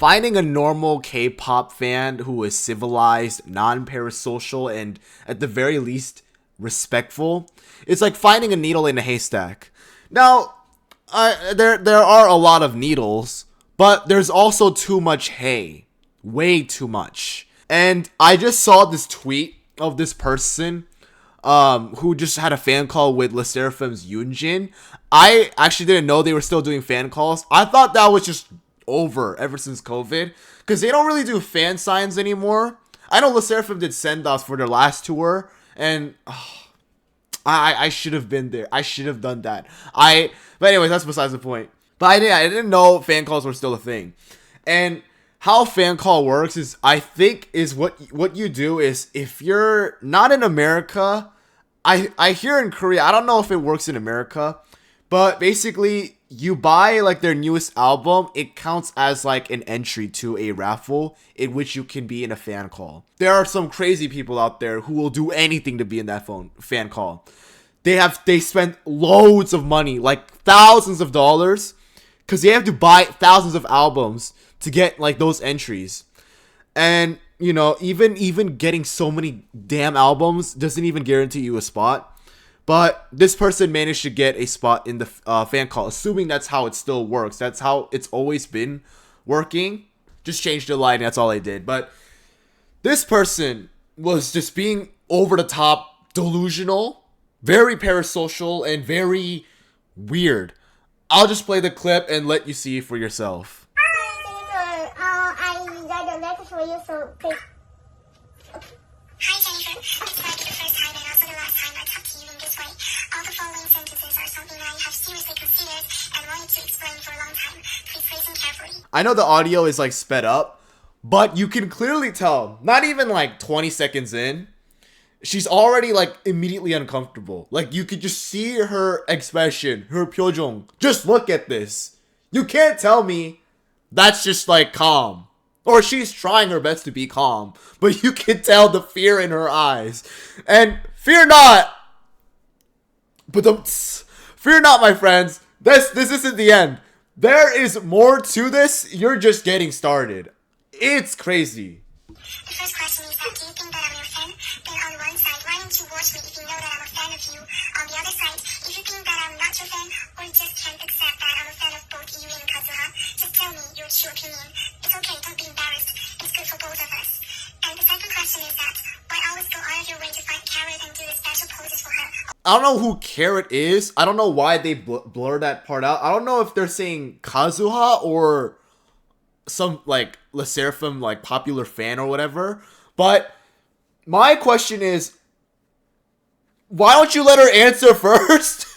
finding a normal K-pop fan who is civilized, non-parasocial, and at the very least respectful, it's like finding a needle in a haystack. Now, there are a lot of needles, but there's also too much hay. Way too much. And I just saw this tweet of this person who just had a fan call with SSERAFIM's Yunjin. I actually didn't know they were still doing fan calls. I thought that was just over ever since COVID, because they don't really do fan signs anymore. I know SSERAFIM did send-offs for their last tour, and I should have been there. I should have done that. But anyways, that's besides the point. But I didn't know fan calls were still a thing. And how fan call works is, I think, is what you do is, if you're not in America, I hear in Korea, I don't know if it works in America, but basically you buy like their newest album, it counts as like an entry to a raffle in which you can be in a fan call. There are some crazy people out there who will do anything to be in that fan call. They spend loads of money, like thousands of dollars, because they have to buy thousands of albums to get like those entries. And you know, even getting so many damn albums doesn't even guarantee you a spot. But this person managed to get a spot in the fan call, assuming that's how it still works. That's how it's always been working. Just changed the lighting, that's all I did. But this person was just being over the top, delusional, very parasocial, and very weird. I'll just play the clip and let you see for yourself. I got a letter for you, so please. Hi Jennifer, this might be the first time and also the last time I talk to you in this way. All the following sentences are something I have seriously considered and wanted to explain for a long time. Please listen carefully. I know the audio is like sped up, but you can clearly tell, not even like 20 seconds in, she's already like immediately uncomfortable. Like you could just see her expression, her 표정. Just look at this. You can't tell me that's just like calm. Or she's trying her best to be calm, but you can tell the fear in her eyes. And fear not, fear not, my friends. This isn't the end. There is more to this. You're just getting started. It's crazy. The first question is that, do you think that I'm your fan? Then on one side, why don't you watch me if you know that I'm a fan of you? On the other side, if you think that I'm not your fan, or you just can't accept that I'm a fan of both you and Kazuha, just tell me your true opinion. It's okay, don't be embarrassed. It's good for both of us. And the second question is that, why always go out of your way to find Carrot and do the special poses for her? I don't know who Carrot is. I don't know why they blur that part out. I don't know if they're saying Kazuha or some like SSERAFIM like popular fan or whatever. But my question is, why don't you let her answer first?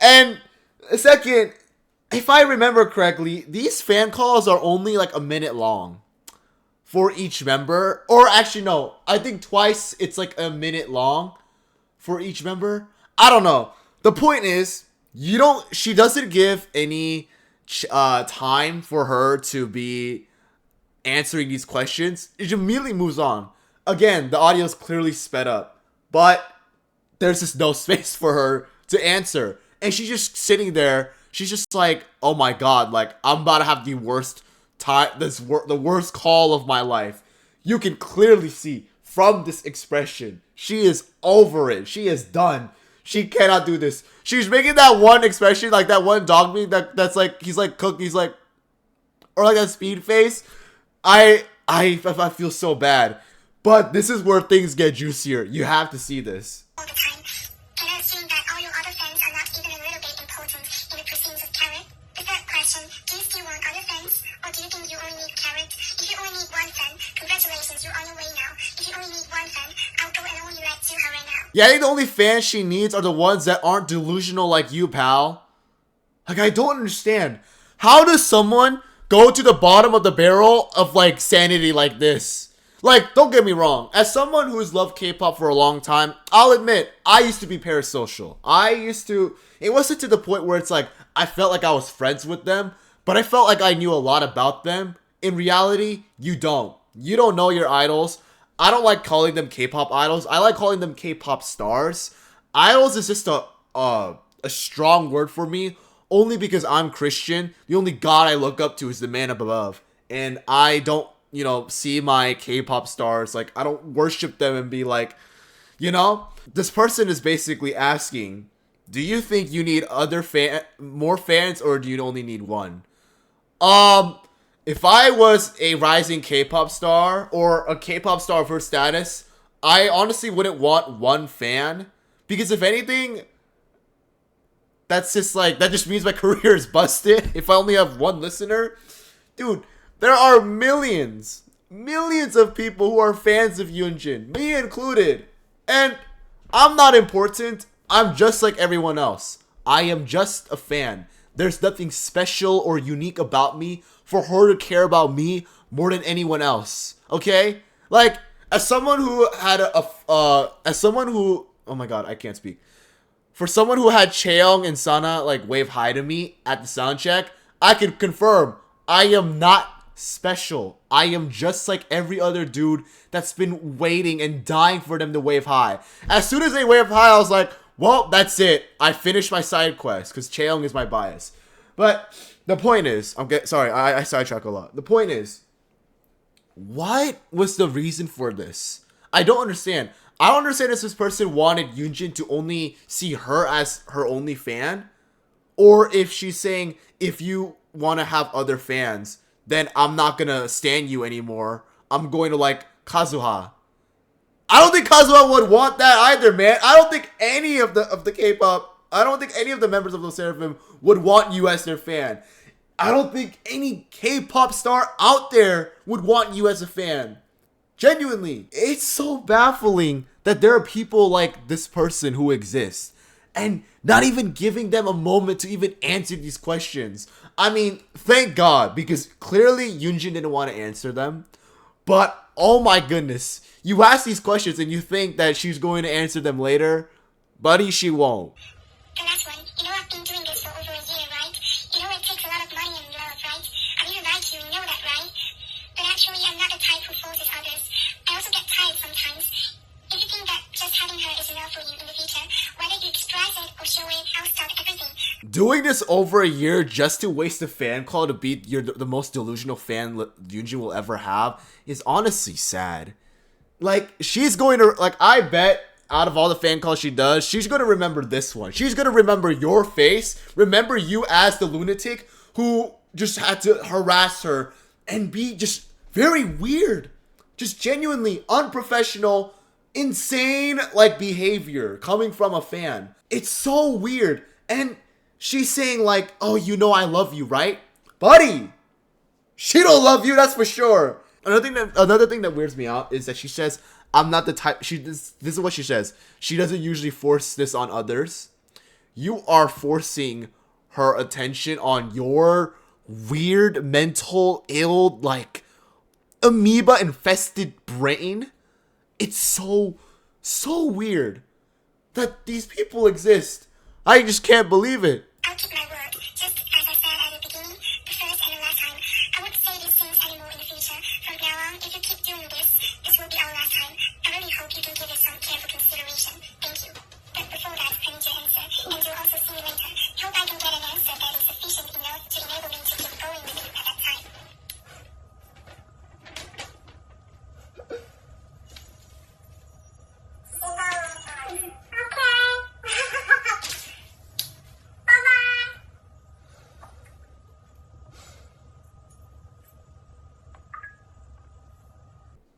And second, if I remember correctly, these fan calls are only like a minute long for each member. Or actually, no, I think twice it's like a minute long for each member. I don't know. The point is, she doesn't give any time for her to be answering these questions. It immediately moves on. Again, the audio is clearly sped up, but there's just no space for her to answer. And she's just sitting there. She's just like, oh my god, like, I'm about to have the worst time, the worst call of my life. You can clearly see from this expression, she is over it. She is done. She cannot do this. She's making that one expression, like that one dog meme that's like, he's like cook, he's like, or like that speed face. I feel so bad. But this is where things get juicier. You have to see this. All the time. Can I assume that all your other fans are not even a little bit important in the proceedings of Carrot? The third question, do you still want other fans? Or do you think you only need Carrot? If you only need one fan, congratulations, you're on your way now. If you only need one fan, I'll go and only let you right now. Yeah, I think the only fans she needs are the ones that aren't delusional like you, pal. Like, I don't understand. How does someone go to the bottom of the barrel of, like, sanity like this? Like, don't get me wrong. As someone who's loved K-pop for a long time, I'll admit, I used to be parasocial. It wasn't to the point where it's like, I felt like I was friends with them, but I felt like I knew a lot about them. In reality, you don't. You don't know your idols. I don't like calling them K-pop idols. I like calling them K-pop stars. Idols is just a strong word for me, only because I'm Christian. The only God I look up to is the man above. and I don't, see my K-pop stars, like, I don't worship them and be like, this person is basically asking, do you think you need more fans, or do you only need one? If I was a rising K-pop star or a K-pop star of her status, I honestly wouldn't want one fan, because if anything, that just means my career is busted. If I only have one listener, dude, there are millions of people who are fans of Yunjin, me included, and I'm not important. I'm just like everyone else. I am just a fan. There's nothing special or unique about me for her to care about me more than anyone else. Okay? Like, as someone who had oh my god, I can't speak. For someone who had Cheong and Sana like wave hi to me at the sound check, I can confirm I am not special. I am just like every other dude that's been waiting and dying for them to wave hi. As soon as they wave hi, I was like, well, that's it. I finished my side quest, because Cheong is my bias. But the point is, I sidetrack a lot. The point is, what was the reason for this? I don't understand. I don't understand if this person wanted Yunjin to only see her as her only fan, or if she's saying, if you want to have other fans, then I'm not gonna stan you anymore. I'm going to like Kazuha. I don't think Kazuha would want that either, man. I don't think any of the K-pop, I don't think any of the members of the SSERAFIM would want you as their fan. I don't think any K-pop star out there would want you as a fan. Genuinely. It's so baffling that there are people like this person who exist, and not even giving them a moment to even answer these questions. I mean, thank God, because clearly Yunjin didn't want to answer them. But, oh my goodness, you ask these questions and you think that she's going to answer them later. Buddy, she won't. The last one, I've been doing this for over a year, right? It takes a lot of money and love, right? I really like you know that, right? But actually, I'm not the type who forces others. I also get tired sometimes. If you think that just having her is enough for you in the future, whether you express it or show it, I'll stop everything. Doing this over a year just to waste a fan call to be the most delusional fan Yunjin will ever have is honestly sad. Like, she's going to, like, I bet out of all the fan calls she does, she's going to remember this one. She's going to remember your face, remember you as the lunatic who just had to harass her and be just very weird. Just genuinely unprofessional, insane, like, behavior coming from a fan. It's so weird. And she's saying, like, oh, I love you, right? Buddy! She don't love you, that's for sure. Another thing that weirds me out is that she says, I'm not the type, this is what she says. She doesn't usually force this on others. You are forcing her attention on your weird, mental, ill, like, amoeba infested brain. It's so weird that these people exist. I just can't believe it. I'll keep my word. Just as I said at the beginning, the first and the last time. I won't say these things anymore in the future. From now on, if you keep doing this will be our last time. I really hope you can give it some careful consideration. Thank you. But before that, I need your answer. And you'll also see me later. Hope I can get an answer that is sufficient enough to enable me to keep going with you at that time.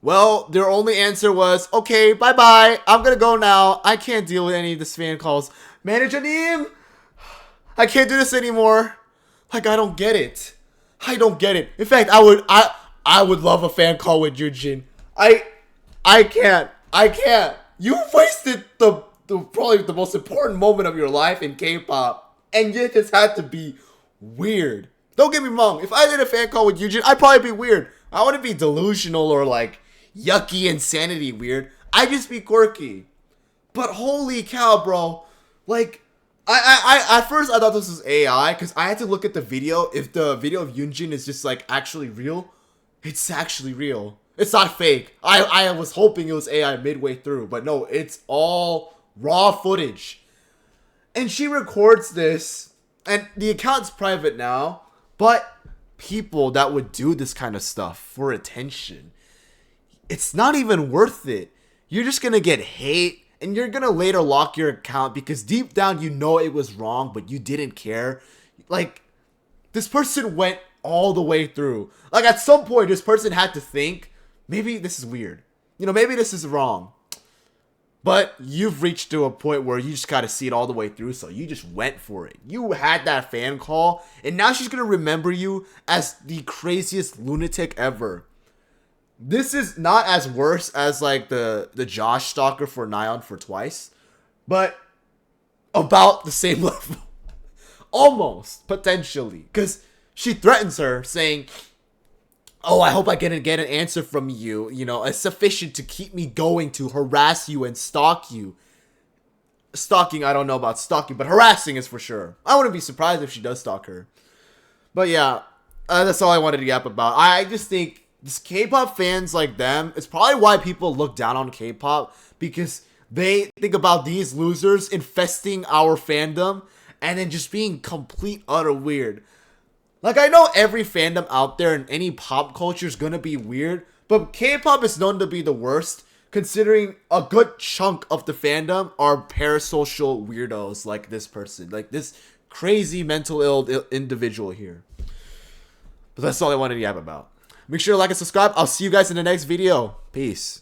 Well, their only answer was, okay, bye-bye. I'm gonna go now. I can't deal with any of this fan calls. Manager-nim, I can't do this anymore. Like, I don't get it. I don't get it. In fact, I would love a fan call with Yunjin. I can't. You wasted the probably the most important moment of your life in K-pop, and yet this had to be weird. Don't get me wrong. If I did a fan call with Yunjin, I'd probably be weird. I wouldn't be delusional or like yucky insanity weird. I'd just be quirky. But holy cow, bro. Like, I at first I thought this was AI, because I had to look at the video. If the video of Yunjin is just like actually real, it's actually real. It's not fake. I was hoping it was AI midway through, but no, it's all raw footage. And she records this, and the account's private now, but people that would do this kind of stuff for attention. It's not even worth it. You're just gonna get hate, and you're gonna later lock your account because deep down you know it was wrong, but you didn't care. Like, this person went all the way through. Like, at some point, this person had to think, maybe this is weird. You know, maybe this is wrong. But you've reached to a point where you just gotta see it all the way through, so you just went for it. You had that fan call, and now she's gonna remember you as the craziest lunatic ever. This is not as worse as, like, the Josh stalker for Nyan for Twice, but about the same level. Almost, potentially. Because she threatens her, saying, oh, I hope I can get an answer from you, you know, as sufficient to keep me going to harass you and stalk you. Stalking, I don't know about stalking, but harassing is for sure. I wouldn't be surprised if she does stalk her. But yeah, that's all I wanted to yap about. I just think this K-pop fans like them, it's probably why people look down on K-pop, because they think about these losers infesting our fandom and then just being complete, utter weird. Like, I know every fandom out there in any pop culture is gonna be weird, but K-pop is known to be the worst, considering a good chunk of the fandom are parasocial weirdos like this person. Like, this crazy mental ill individual here. But that's all I wanted to yap about. Make sure to like and subscribe. I'll see you guys in the next video. Peace.